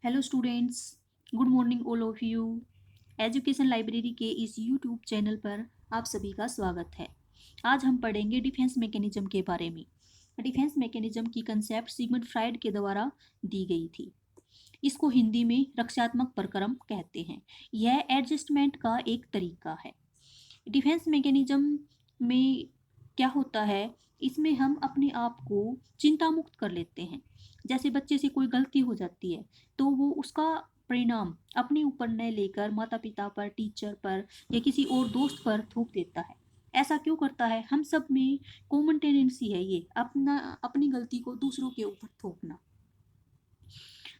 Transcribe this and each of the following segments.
Hello students, good morning all of you. Education library के इस YouTube channel पर आप सभी का स्वागत है। आज हम पढ़ेंगे डिफेंस मैकेनिज्म के बारे में। डिफेंस मैकेनिज्म की कंसेप्ट सिगमंड फ्राइड के द्वारा दी गई थी। इसको हिंदी में रक्षात्मक प्रक्रम कहते हैं। यह एडजस्टमेंट का एक तरीका है। डिफेंस मैकेनिज्म में क्या होता है, इसमें हम अपने आप को चिंता मुक्त कर लेते हैं। जैसे बच्चे से कोई गलती हो जाती है तो वो उसका परिणाम अपने ऊपर न लेकर माता पिता पर, टीचर पर या किसी और दोस्त पर थोप देता है। ऐसा क्यों करता है? हम सब में कॉमन टेंडेंसी है ये अपनी गलती को दूसरों के ऊपर थोपना।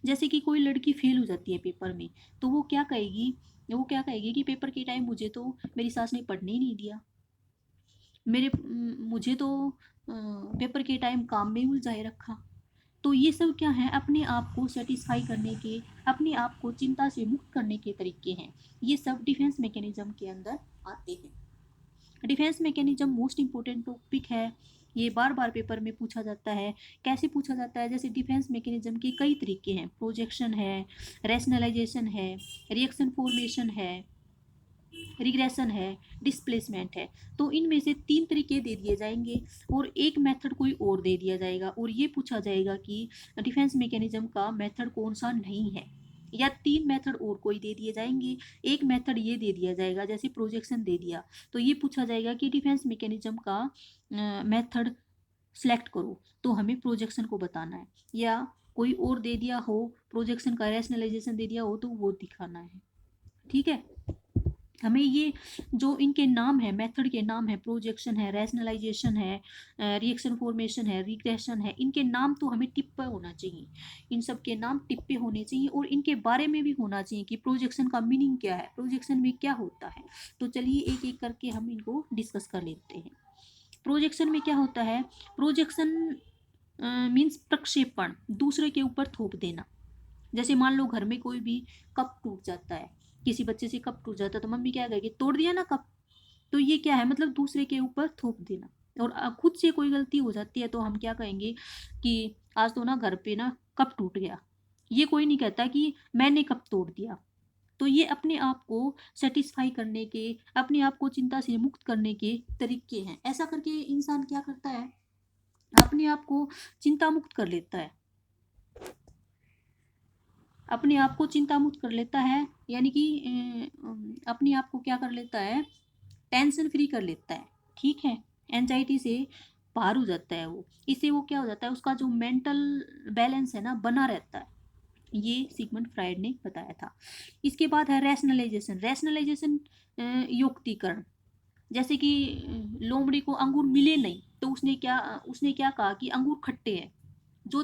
जैसे कि कोई लड़की फेल हो जाती है पेपर में, तो वो क्या कहेगी कि पेपर के टाइम मुझे तो मेरी सास ने पढ़ने ही नहीं दिया, मुझे तो पेपर के टाइम काम में उलझाए रखा। तो ये सब क्या है? अपने आप को सेटिस्फाई करने के, अपने आप को चिंता से मुक्त करने के तरीके हैं। ये सब डिफेंस मैकेनिज्म के अंदर आते हैं। Defence mechanism most important topic है। ये बार बार पेपर में पूछा जाता है। कैसे पूछा जाता है? जैसे डिफेंस मैकेनिज्म के कई तरीके हैं। प्रोजेक्शन है, रैशनलाइजेशन है, रिएक्शन फॉर्मेशन है, रिग्रेशन है, डिस्प्लेसमेंट है। तो इनमें से 3 तरीके दे दिए जाएंगे और एक मेथड कोई और दे दिया जाएगा, और ये पूछा जाएगा कि डिफेंस मैकेनिज्म का मेथड कौन सा नहीं है। या 3 मेथड और कोई दे दिए जाएंगे, एक मेथड ये दे दिया जाएगा, जैसे प्रोजेक्शन दे दिया तो ये पूछा जाएगा कि डिफेंस मैकेनिज्म का मेथड सेलेक्ट करो, तो हमें प्रोजेक्शन को बताना है। या कोई और दे दिया हो, प्रोजेक्शन का रैशनलाइजेशन दे दिया हो, तो वो दिखाना है। ठीक है, हमें ये जो इनके नाम है, मेथड के नाम है, प्रोजेक्शन है, रैशनलाइजेशन है, रिएक्शन फॉर्मेशन है, रिग्रेशन है, इनके नाम तो हमें टिप पे होना चाहिए। इन सब के नाम टिप पे होने चाहिए और इनके बारे में भी होना चाहिए कि प्रोजेक्शन का मीनिंग क्या है, प्रोजेक्शन में क्या होता है। तो चलिए एक एक करके हम इनको डिस्कस कर लेते हैं। प्रोजेक्शन में क्या होता है? प्रोजेक्शन मीन्स प्रक्षेपण, दूसरे के ऊपर थोप देना। जैसे मान लो घर में कोई भी कप टूट जाता है, किसी बच्चे से कप टूट जाता है तो मम्मी क्या कहेगी? तोड़ दिया ना कप। तो ये क्या है? मतलब दूसरे के ऊपर थोप देना। और खुद से कोई गलती हो जाती है तो हम क्या कहेंगे कि आज तो ना घर पे ना कप टूट गया। ये कोई नहीं कहता कि मैंने कप तोड़ दिया। तो ये अपने आप को सेटिस्फाई करने के, अपने आप को चिंता से मुक्त करने के तरीके हैं। ऐसा करके इंसान क्या करता है? अपने आप को चिंता मुक्त कर लेता है। अपने आप को चिंता मुक्त कर लेता है, यानी कि अपने आप को क्या कर लेता है? टेंशन फ्री कर लेता है। ठीक है, एंजाइटी से बाहर हो जाता है वो। इससे वो क्या हो जाता है? उसका जो मेंटल बैलेंस है ना, बना रहता है। ये सिगमंड फ्राइड ने बताया था। इसके बाद है रैशनलाइजेशन। रैशनलाइजेशन युक्तिकरण। जैसे कि लोमड़ी को अंगूर मिले नहीं तो उसने क्या कहा कि अंगूर खट्टे हैं। जो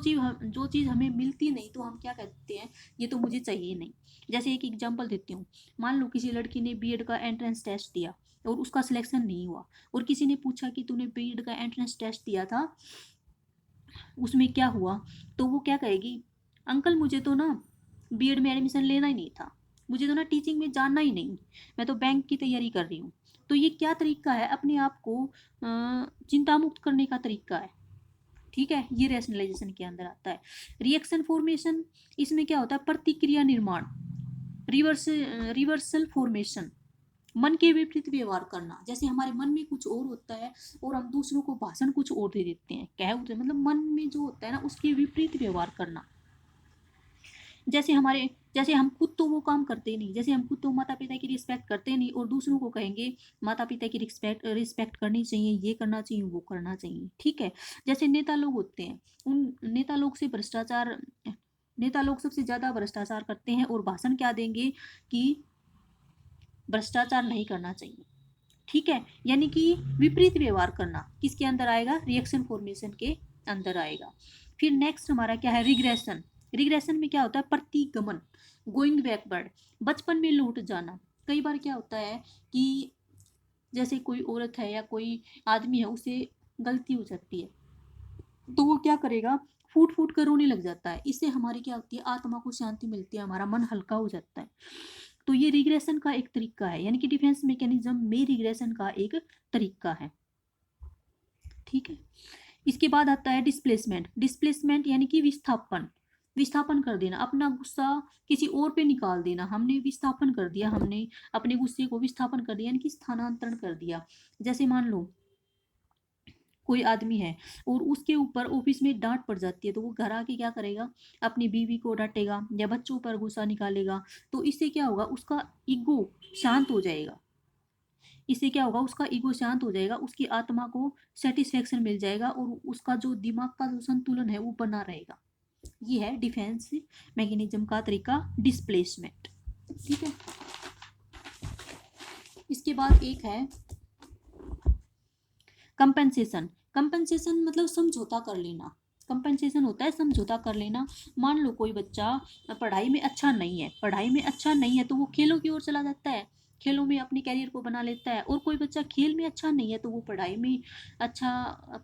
चीज़ हमें मिलती नहीं तो हम क्या कहते हैं? ये तो मुझे चाहिए नहीं। जैसे एक एग्जांपल देती हूँ। मान लो किसी लड़की ने बीएड का एंट्रेंस टेस्ट दिया और उसका सिलेक्शन नहीं हुआ, और किसी ने पूछा कि तूने बीएड का एंट्रेंस टेस्ट दिया था, उसमें क्या हुआ? तो वो क्या कहेगी? अंकल मुझे तो ना बीएड में एडमिशन लेना ही नहीं था, मुझे तो ना टीचिंग में जाना ही नहीं, मैं तो बैंक की तैयारी कर रही हूँ। तो ये क्या तरीका है? अपने आप को चिंता मुक्त करने का तरीका है। ठीक है, ये रैशनलाइजेशन के अंदर आता है। रिएक्शन फॉर्मेशन, इसमें क्या होता है? प्रतिक्रिया निर्माण, रिवर्स रिवर्सल फॉर्मेशन, मन के विपरीत व्यवहार करना। जैसे हमारे मन में कुछ और होता है और हम दूसरों को भाषण कुछ और दे देते हैं। क्या होता है? मतलब मन में जो होता है ना, उसके विपरीत व्यवहार करना। जैसे हम खुद तो वो काम करते नहीं, जैसे हम खुद तो माता पिता की रिस्पेक्ट करते नहीं और दूसरों को कहेंगे माता पिता की रिस्पेक्ट करनी चाहिए, ये करना चाहिए, वो करना चाहिए। ठीक है, जैसे नेता लोग होते हैं, उन नेता लोग सबसे ज़्यादा भ्रष्टाचार करते हैं और भाषण क्या देंगे कि भ्रष्टाचार नहीं करना चाहिए। ठीक है, यानी कि विपरीत व्यवहार करना किसके अंदर आएगा? रिएक्शन फॉर्मेशन के अंदर आएगा। फिर नेक्स्ट हमारा क्या है? रिग्रेशन। रिग्रेशन में क्या होता है? प्रतिगमन, गोइंग बैकवर्ड, बचपन में लौट जाना। कई बार क्या होता है कि जैसे कोई औरत है या कोई आदमी है, उसे गलती हो जाती है तो वो क्या करेगा? फूट फूट कर रोने लग जाता है। इससे हमारी क्या होती है? आत्मा को शांति मिलती है, हमारा मन हल्का हो जाता है। तो ये रिग्रेशन का एक तरीका है, यानी कि डिफेंस मैकेनिज्म में रिग्रेशन का एक तरीका है। ठीक है, इसके बाद आता है डिस्प्लेसमेंट। डिस्प्लेसमेंट यानी कि विस्थापन। विस्थापन कर देना, अपना गुस्सा किसी और पे निकाल देना, हमने विस्थापन कर दिया, हमने अपने गुस्से को विस्थापन कर दिया, यानी कि स्थानांतरण कर दिया। जैसे मान लो कोई आदमी है और उसके ऊपर ऑफिस में डांट पड़ जाती है, तो वो घर आके क्या करेगा, अपनी बीवी को डांटेगा या बच्चों पर गुस्सा निकालेगा। तो इससे क्या होगा, उसका ईगो शांत हो जाएगा। इससे क्या होगा, उसका ईगो शांत हो जाएगा, उसकी आत्मा को सेटिस्फेक्शन मिल जाएगा और उसका जो दिमाग का जो संतुलन है वो बना रहेगा। ये है डिफेंस मैकेनिज्म का तरीका, डिस्प्लेसमेंट। ठीक है। इसके बाद एक है कंपेंसेशन। कंपेंसेशन मतलब समझौता कर लेना। कंपेंसेशन होता है समझौता कर लेना। मान लो कोई बच्चा पढ़ाई में अच्छा नहीं है, पढ़ाई में अच्छा नहीं है तो वो खेलों की ओर चला जाता है, खेलों में अपने कैरियर को बना लेता है। और कोई बच्चा खेल में अच्छा नहीं है तो वो पढ़ाई में अच्छा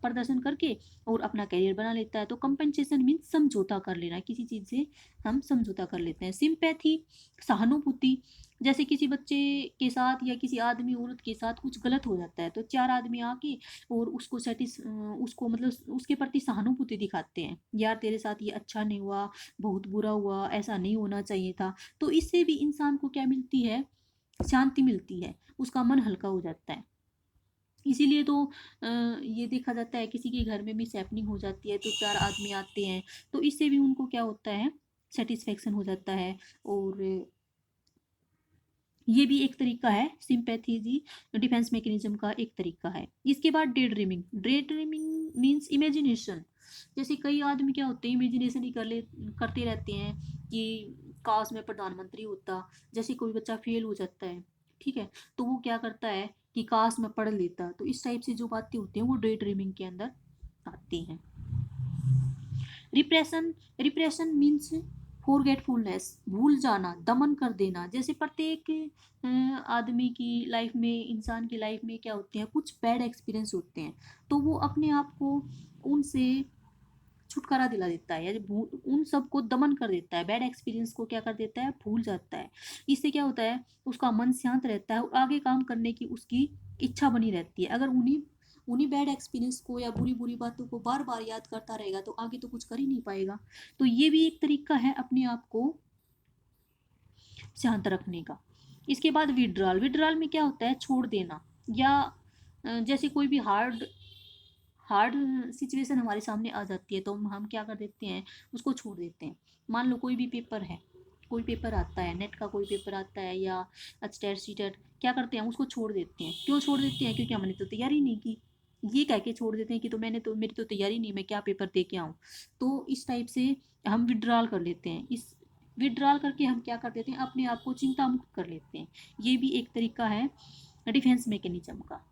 प्रदर्शन करके और अपना कैरियर बना लेता है। तो कंपेंसेशन मीन्स समझौता कर लेना, किसी चीज़ से हम समझौता कर लेते हैं। सिंपैथी, सहानुभूति, जैसे किसी बच्चे के साथ या किसी आदमी औरत के साथ कुछ गलत हो जाता है तो चार आदमी आके और उसको मतलब उसके प्रति सहानुभूति दिखाते हैं, यार तेरे साथ ये अच्छा नहीं हुआ, बहुत बुरा हुआ, ऐसा नहीं होना चाहिए था। तो इससे भी इंसान को क्या मिलती है, शांति मिलती है, उसका मन हल्का हो जाता है। इसीलिए तो ये देखा जाता है किसी के घर में मिस हैपनिंग हो जाती है तो चार आदमी आते हैं, तो इससे भी उनको क्या होता है, सेटिस्फेक्शन हो जाता है। और ये भी एक तरीका है, सिंपैथी जी डिफेंस मैकेनिज्म का एक तरीका है। इसके बाद day dreaming. Day dreaming means imagination. जैसे कई आदमी क्या होते हैं, इमेजिनेशन ही करते रहते हैं कि काश मैं प्रधानमंत्री होता। जैसे कोई बच्चा फेल हो जाता है, ठीक है, तो वो क्या करता है कि काश मैं पढ़ लेता। तो इस टाइप से जो बातें होती हैं वो डे ड्रीमिंग के अंदर आती हैं। रिप्रेशन। रिप्रेशन मीन्स फॉरगेटफुलनेस, भूल जाना, दमन कर देना। जैसे प्रत्येक आदमी की लाइफ में, इंसान की लाइफ में क्या होते हैं, कुछ बैड एक्सपीरियंस होते हैं, तो वो अपने आप को उनसे छुटकारा दिला देता है, या उन सबको दमन कर देता है, बैड एक्सपीरियंस को क्या कर देता है, भूल जाता है। इससे क्या होता है, उसका मन शांत रहता है और आगे काम करने की उसकी इच्छा बनी रहती है। अगर उन्हीं उन्हीं बैड एक्सपीरियंस को या बुरी बुरी बातों को बार बार याद करता रहेगा तो आगे तो कुछ कर ही नहीं पाएगा। तो ये भी एक तरीका है अपने आप को शांत रखने का। इसके बाद विड्रॉल। विड्रॉल में क्या होता है, छोड़ देना, या जैसे कोई भी हार्ड हार्ड सिचुएशन हमारे सामने आ जाती है तो हम क्या कर देते हैं, उसको छोड़ देते हैं। मान लो कोई भी पेपर है, कोई पेपर आता है, नेट का कोई पेपर आता है या अटेस्टेड सीटेड, क्या करते हैं, उसको छोड़ देते हैं। क्यों छोड़ देते हैं, क्योंकि हमने तो तैयारी नहीं की। ये कह के छोड़ देते हैं कि तो मेरी तो तैयारी नहीं, मैं क्या पेपर दे के आऊँ। तो इस टाइप से हम विड्रॉल कर लेते हैं। इस विड्रॉल करके हम क्या कर देते हैं, अपने आप को चिंता मुक्त कर लेते हैं। ये भी एक तरीका है डिफेंस मैकेनिज्म का।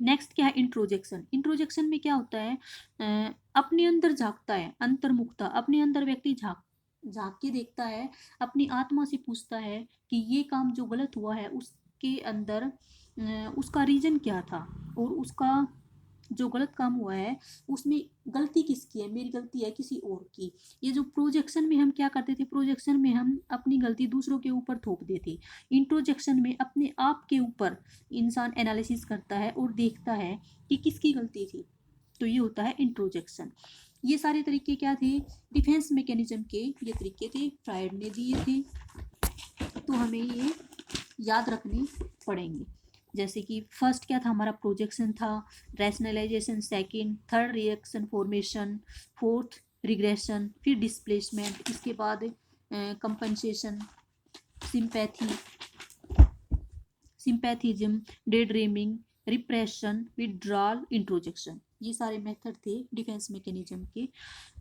नेक्स्ट क्या है, इंट्रोजेक्शन। इंट्रोजेक्शन में क्या होता है, अपने अंदर झांकता है, अंतर्मुखता, अपने अंदर व्यक्ति झांक झांक के देखता है, अपनी आत्मा से पूछता है कि ये काम जो गलत हुआ है उसके अंदर उसका रीजन क्या था, और उसका जो गलत काम हुआ है उसमें गलती किसकी है, मेरी गलती है किसी और की। ये जो प्रोजेक्शन में हम क्या करते थे, प्रोजेक्शन में हम अपनी गलती दूसरों के ऊपर थोप देते। इंट्रोजेक्शन में अपने आप के ऊपर इंसान एनालिसिस करता है और देखता है कि किसकी गलती थी। तो ये होता है इंट्रोजेक्शन। ये सारे तरीके क्या थे, डिफेंस मैकेनिज्म के ये तरीके थे, फ्रायड ने दिए थे। तो हमें ये याद रखने पड़ेंगे। जैसे कि फर्स्ट क्या था हमारा, प्रोजेक्शन था, rationalisation second, third reaction formation, fourth regression, फिर डिस्प्लेसमेंट, इसके बाद compensation, sympathy, sympathism, daydreaming, repression, withdrawal, introjection. ये सारे मेथड थे डिफेंस मैकेनिज्म के।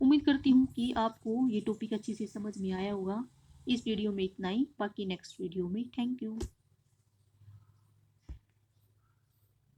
उम्मीद करती हूँ कि आपको ये टॉपिक अच्छे से समझ में आया होगा। इस वीडियो में इतना ही, बाकी नेक्स्ट वीडियो में। Thank you.